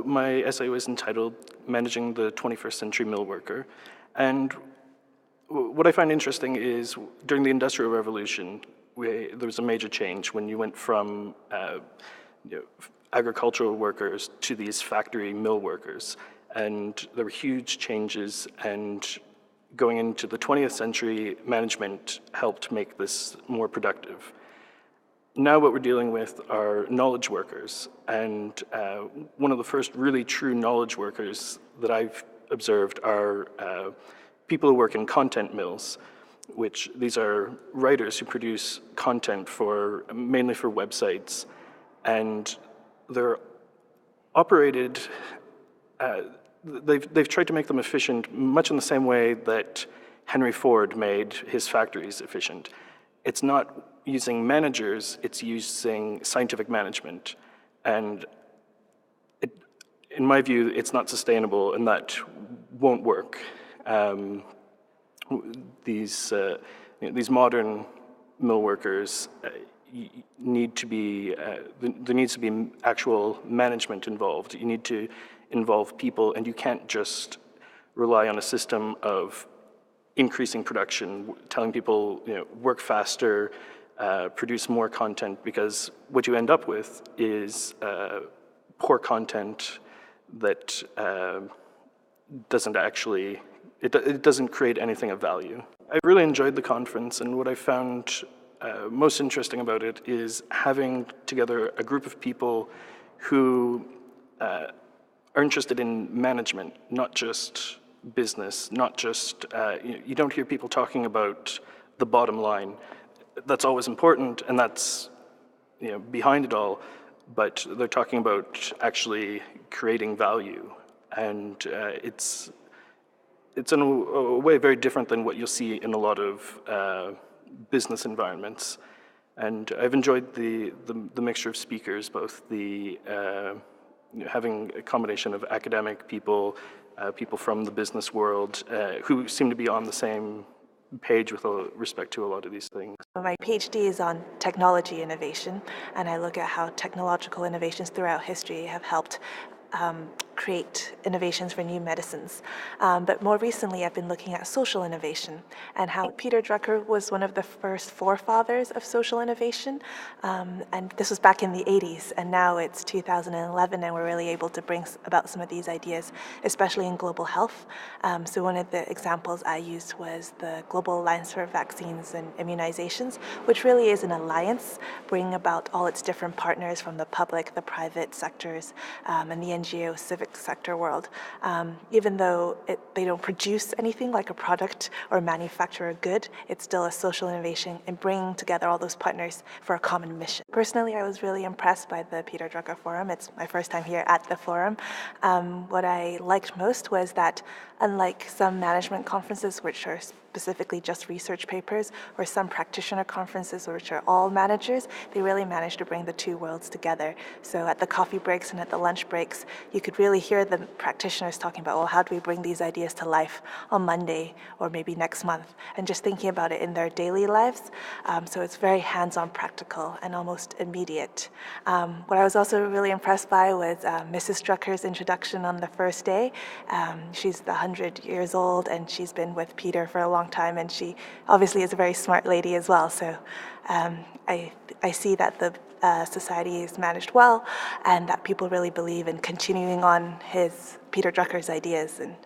my essay was entitled Managing the 21st Century Millworker. And what I find interesting is during the Industrial Revolution, there was a major change when you went from agricultural workers to these factory mill workers. And there were huge changes, and going into the 20th century, management helped make this more productive. Now what we're dealing with are knowledge workers, and one of the first really true knowledge workers that I've observed are people who work in content mills, which these are writers who produce content mainly for websites, and they're operated, they've tried to make them efficient much in the same way that Henry Ford made his factories efficient. It's not using managers, it's using scientific management. And in my view, it's not sustainable, and that won't work. These modern mill workers need to be, there needs to be actual management involved. You need to involve people, and you can't just rely on a system of increasing production, telling people, work faster, produce more content, because what you end up with is poor content that doesn't actually, it doesn't create anything of value. I really enjoyed the conference, and what I found most interesting about it is having together a group of people who are interested in management, not just business, not just, you don't hear people talking about the bottom line. That's always important, and that's behind it all, but they're talking about actually creating value. And it's in a way very different than what you'll see in a lot of business environments. And I've enjoyed the mixture of speakers, both the having a combination of academic people, people from the business world, who seem to be on the same page with respect to a lot of these things. My PhD is on technology innovation, and I look at how technological innovations throughout history have helped create innovations for new medicines. But more recently, I've been looking at social innovation and how Peter Drucker was one of the first forefathers of social innovation. And this was back in the 80s, and now it's 2011, and we're really able to bring about some of these ideas, especially in global health. So one of the examples I used was the Global Alliance for Vaccines and Immunizations, which really is an alliance bringing about all its different partners from the public, the private sectors, and the NGO civic sector world. Even though they don't produce anything like a product or manufacture a good, it's still a social innovation in bringing together all those partners for a common mission. Personally, I was really impressed by the Peter Drucker Forum. It's my first time here at the forum. What I liked most was that unlike some management conferences, which are specifically just research papers, or some practitioner conferences which are all managers, they really managed to bring the two worlds together. So at the coffee breaks and at the lunch breaks, you could really hear the practitioners talking about, well, how do we bring these ideas to life on Monday or maybe next month, and just thinking about it in their daily lives. So it's very hands-on, practical, and almost immediate. What I was also really impressed by was Mrs. Drucker's introduction on the first day. She's 100 years old, and she's been with Peter for a long time, and she obviously is a very smart lady as well. So I see that the society is managed well, and that people really believe in continuing on Peter Drucker's ideas and